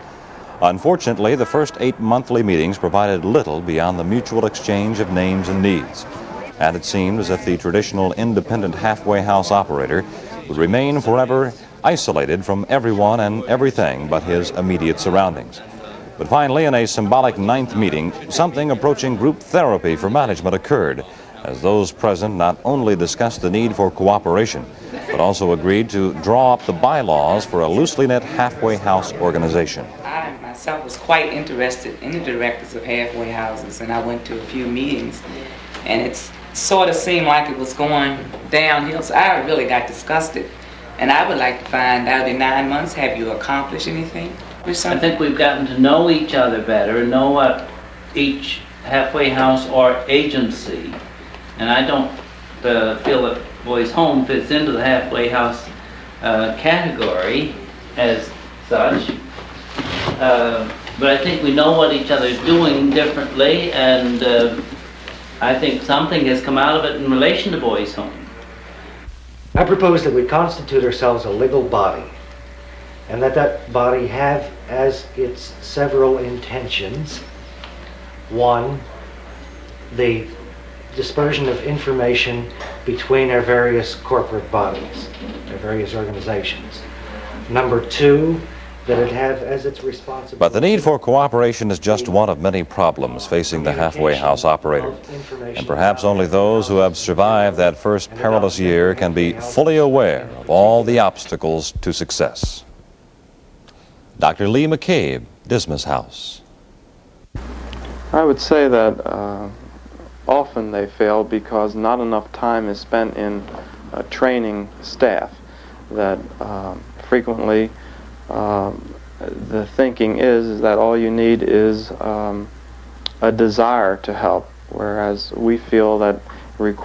Unfortunately, the first 8 monthly meetings provided little beyond the mutual exchange of names and needs. And it seemed as if the traditional independent halfway house operator would remain forever isolated from everyone and everything but his immediate surroundings. But finally, in a symbolic 9th meeting, something approaching group therapy for management occurred, as those present not only discussed the need for cooperation, but also agreed to draw up the bylaws for a loosely knit halfway house organization. I myself was quite interested in the directors of halfway houses, and I went to a few meetings, and it sort of seemed like it was going downhill, so I really got disgusted. And I would like to find out, in 9 months, have you accomplished anything? I think we've gotten to know each other better and know what each halfway house or agency, and I don't feel that Boys Home fits into the halfway house category as such, but I think we know what each other is doing differently, and I think something has come out of it in relation to Boys Home. I propose that we constitute ourselves a legal body, and that body have as its several intentions: 1, the dispersion of information between our various corporate bodies, our various organizations. Number 2, that it have as its responsibility. But the need for cooperation is just one of many problems facing the halfway house operator. And perhaps only those who have survived that first perilous year can be fully aware of all the obstacles to success. Dr. Lee McCabe, Dismas House. I would say that often they fail because not enough time is spent in training staff. That frequently the thinking is that all you need is a desire to help, whereas we feel that it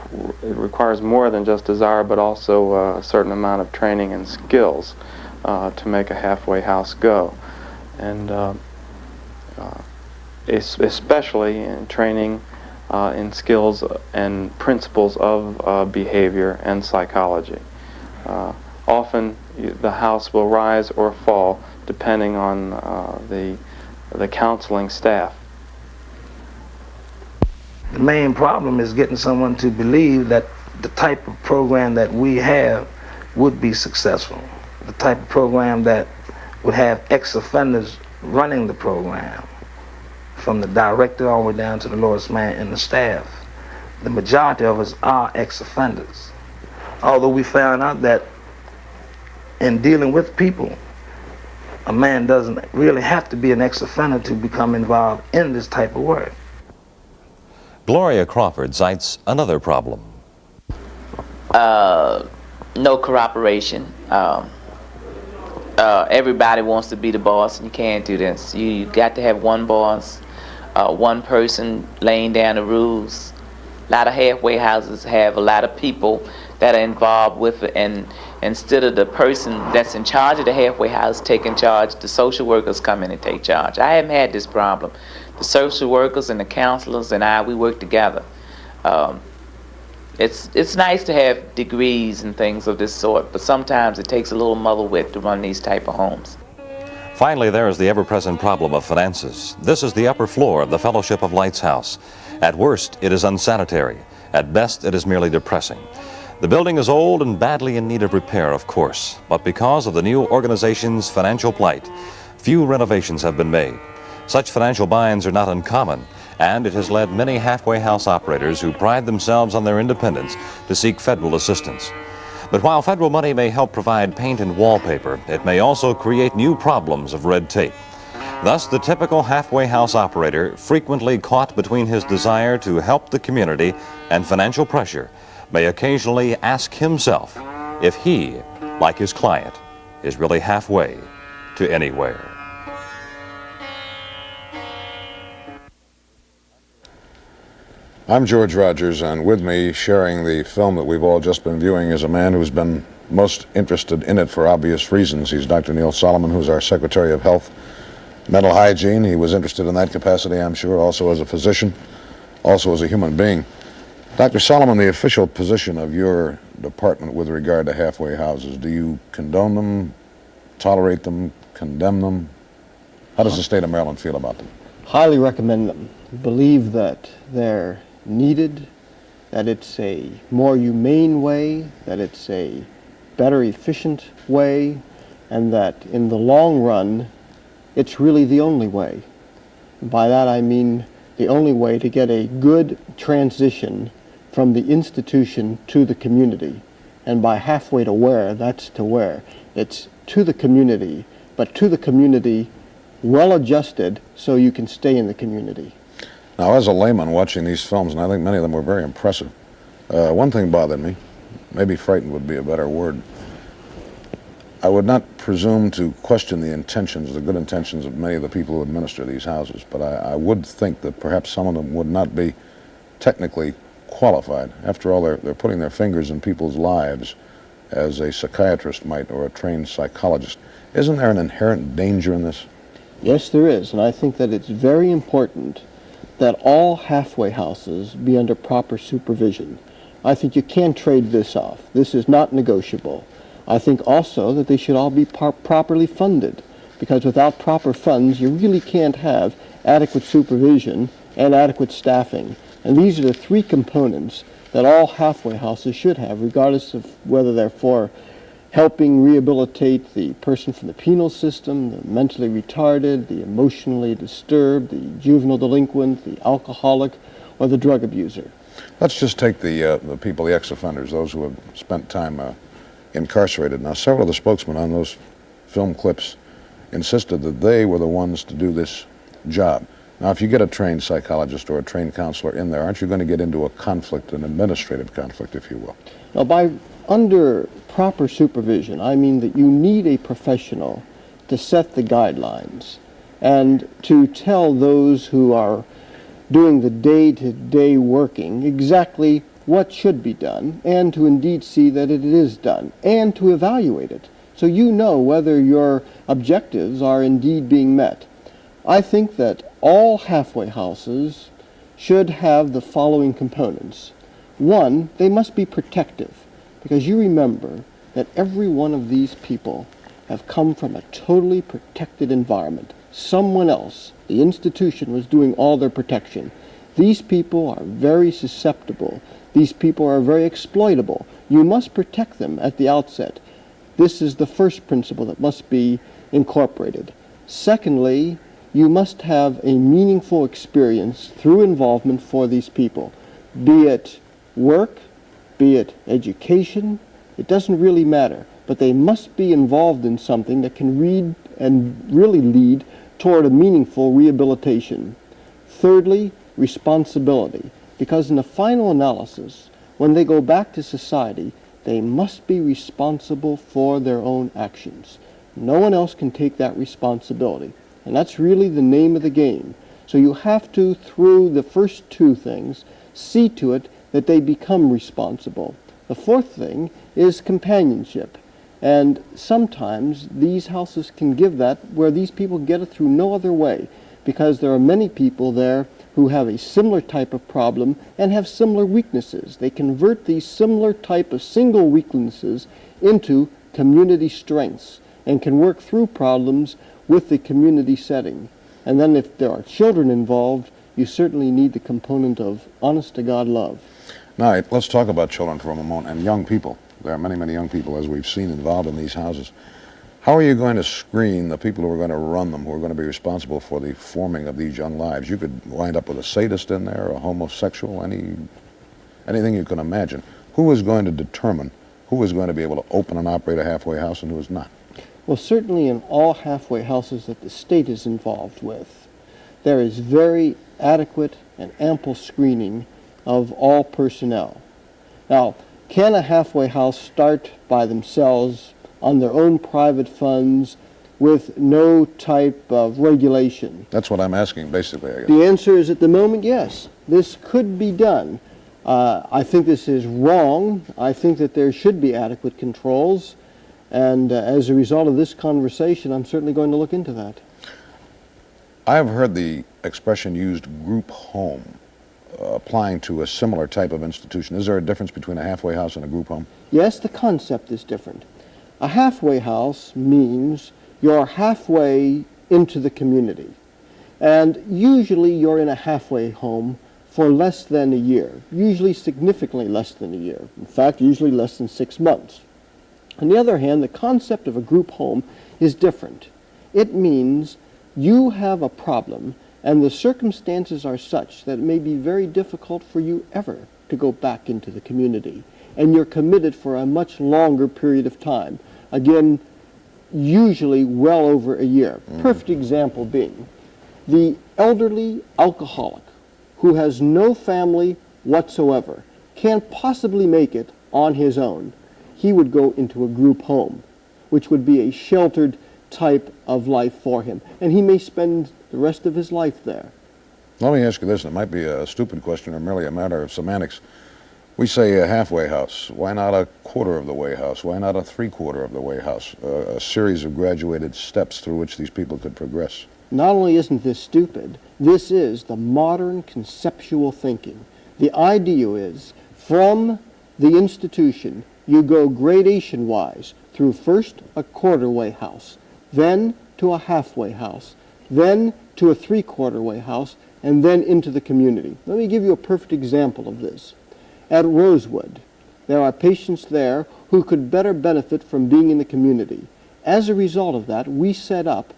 requires more than just desire, but also a certain amount of training and skills to make a halfway house go. And especially in training in skills and principles of behavior and psychology. Often the house will rise or fall depending on the counseling staff. The main problem is getting someone to believe that the type of program that we have would be successful. The type of program that would have ex-offenders running the program, from the director all the way down to the lowest man in the staff. The majority of us are ex-offenders. Although we found out that in dealing with people, a man doesn't really have to be an ex-offender to become involved in this type of work. Gloria Crawford cites another problem. No cooperation. Everybody wants to be the boss, and you can't do this. You got to have one boss, one person laying down the rules. A lot of halfway houses have a lot of people that are involved with it, and instead of the person that's in charge of the halfway house taking charge, the social workers come in and take charge. I haven't had this problem. The social workers and the counselors and we work together. It's nice to have degrees and things of this sort, but sometimes it takes a little mother wit to run these type of homes. Finally, there is the ever-present problem of finances. This is the upper floor of the Fellowship of Lights House. At worst, it is unsanitary. At best, it is merely depressing. The building is old and badly in need of repair, of course, but because of the new organization's financial plight, few renovations have been made. Such financial binds are not uncommon, and it has led many halfway house operators who pride themselves on their independence to seek federal assistance. But while federal money may help provide paint and wallpaper, it may also create new problems of red tape. Thus, the typical halfway house operator, frequently caught between his desire to help the community and financial pressure, may occasionally ask himself if he, like his client, is really halfway to anywhere. I'm George Rogers, and with me, sharing the film that we've all just been viewing, is a man who's been most interested in it for obvious reasons. He's Dr. Neil Solomon, who's our Secretary of Health, Mental Hygiene. He was interested in that capacity, I'm sure, also as a physician, also as a human being. Dr. Solomon, the official position of your department with regard to halfway houses, do you condone them, tolerate them, condemn them? How does the state of Maryland feel about them? Highly recommend them. Believe that they're needed, that it's a more humane way, that it's a better efficient way, and that in the long run it's really the only way. By that I mean the only way to get a good transition from the institution to the community. And by halfway to where, that's to where. It's to the community, but to the community well adjusted so you can stay in the community. Now, as a layman watching these films, and I think many of them were very impressive, one thing bothered me, maybe frightened would be a better word. I would not presume to question the intentions, the good intentions of many of the people who administer these houses, but I would think that perhaps some of them would not be technically qualified. After all, they're putting their fingers in people's lives as a psychiatrist might or a trained psychologist. Isn't there an inherent danger in this? Yes, there is, and I think that it's very important that all halfway houses be under proper supervision. I think you can't trade this off. This is not negotiable. I think also that they should all be properly funded, because without proper funds you really can't have adequate supervision and adequate staffing. And these are the three components that all halfway houses should have, regardless of whether they're for helping rehabilitate the person from the penal system, the mentally retarded, the emotionally disturbed, the juvenile delinquent, the alcoholic, or the drug abuser. Let's just take the people, the ex-offenders, those who have spent time incarcerated. Now, several of the spokesmen on those film clips insisted that they were the ones to do this job. Now, if you get a trained psychologist or a trained counselor in there, aren't you going to get into a conflict, an administrative conflict, if you will? Now, by under proper supervision, I mean that you need a professional to set the guidelines and to tell those who are doing the day-to-day working exactly what should be done, and to indeed see that it is done, and to evaluate it, so you know whether your objectives are indeed being met. I think that all halfway houses should have the following components. One, they must be protective, because you remember that every one of these people have come from a totally protected environment. Someone else, the institution, was doing all their protection. These people are very susceptible. These people are very exploitable. You must protect them at the outset. This is the first principle that must be incorporated. Secondly, you must have a meaningful experience through involvement for these people, be it work, be it education. It doesn't really matter, but they must be involved in something that can read and really lead toward a meaningful rehabilitation. Thirdly, responsibility, because in the final analysis, when they go back to society, they must be responsible for their own actions. No one else can take that responsibility, and that's really the name of the game. So you have to, through the first two things, see to it that they become responsible. The fourth thing is companionship. And sometimes these houses can give that where these people get it through no other way, because there are many people there who have a similar type of problem and have similar weaknesses. They convert these similar type of single weaknesses into community strengths and can work through problems with the community setting. And then if there are children involved, you certainly need the component of honest-to-God love. Now, let's talk about children for a moment and young people. There are many, many young people, as we've seen, involved in these houses. How are you going to screen the people who are going to run them, who are going to be responsible for the forming of these young lives? You could wind up with a sadist in there, a homosexual, anything you can imagine. Who is going to determine who is going to be able to open and operate a halfway house and who is not? Well, certainly in all halfway houses that the state is involved with, there is very adequate and ample screening of all personnel. Now, can a halfway house start by themselves on their own private funds with no type of regulation? That's what I'm asking, basically, I guess. The answer is at the moment, yes. This could be done. I think this is wrong. I think that there should be adequate controls. And as a result of this conversation, I'm certainly going to look into that. I have heard the expression used, group home, applying to a similar type of institution. Is there a difference between a halfway house and a group home? Yes, the concept is different. A halfway house means you're halfway into the community. And usually you're in a halfway home for less than a year, usually significantly less than a year. In fact, usually less than 6 months. On the other hand, the concept of a group home is different. It means you have a problem and the circumstances are such that it may be very difficult for you ever to go back into the community. And you're committed for a much longer period of time. Again, usually well over a year. Perfect example being the elderly alcoholic who has no family whatsoever can't possibly make it on his own. He would go into a group home, which would be a sheltered type of life for him. And he may spend the rest of his life there. Let me ask you this, and it might be a stupid question or merely a matter of semantics. We say a halfway house. Why not a quarter of the way house? Why not a three-quarter of the way house? A series of graduated steps through which these people could progress. Not only isn't this stupid, this is the modern conceptual thinking. The idea is, from the institution, you go gradation-wise through first a quarter-way house, then to a halfway house, then to a three-quarter-way house, and then into the community. Let me give you a perfect example of this. At Rosewood, there are patients there who could better benefit from being in the community. As a result of that, we set up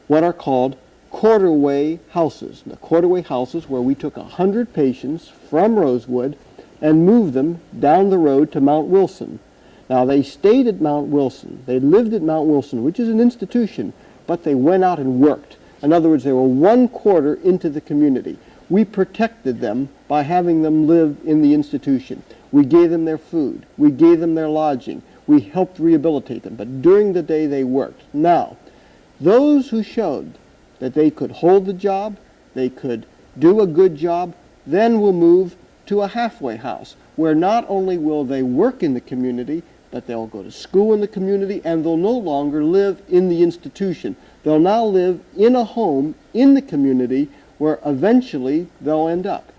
what are called quarter-way houses. The quarter-way houses where we took 100 patients from Rosewood and moved them down the road to Mount Wilson. Now, they stayed at Mount Wilson. They lived at Mount Wilson, which is an institution, but they went out and worked. In other words, they were 1/4 into the community. We protected them by having them live in the institution. We gave them their food. We gave them their lodging. We helped rehabilitate them. But during the day, they worked. Now, those who showed that they could hold the job, they could do a good job, then will move to a halfway house, where not only will they work in the community, but they'll go to school in the community, and they'll no longer live in the institution. They'll now live in a home in the community where eventually they'll end up.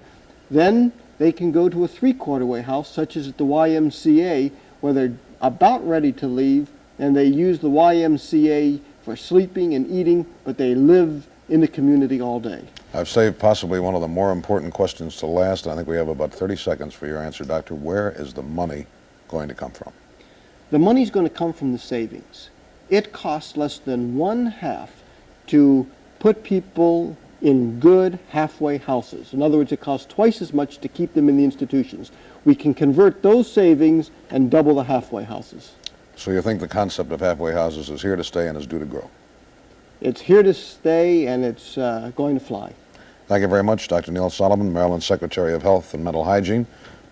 Then they can go to a three-quarter-way house, such as at the YMCA, where they're about ready to leave, and they use the YMCA for sleeping and eating, but they live in the community all day. I've saved possibly one of the more important questions to last. I think we have about 30 seconds for your answer, Doctor. Where is the money going to come from? The money's going to come from the savings. It costs less than 1/2 to put people in good halfway houses. In other words, it costs twice as much to keep them in the institutions. We can convert those savings and double the halfway houses. So you think the concept of halfway houses is here to stay and is due to grow? It's here to stay, and it's going to fly. Thank you very much, Dr. Newz Solomon, Maryland Secretary of Health and Mental Hygiene.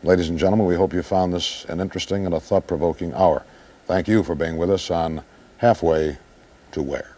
Ladies and gentlemen, we hope you found this an interesting and a thought-provoking hour. Thank you for being with us on Halfway to Where.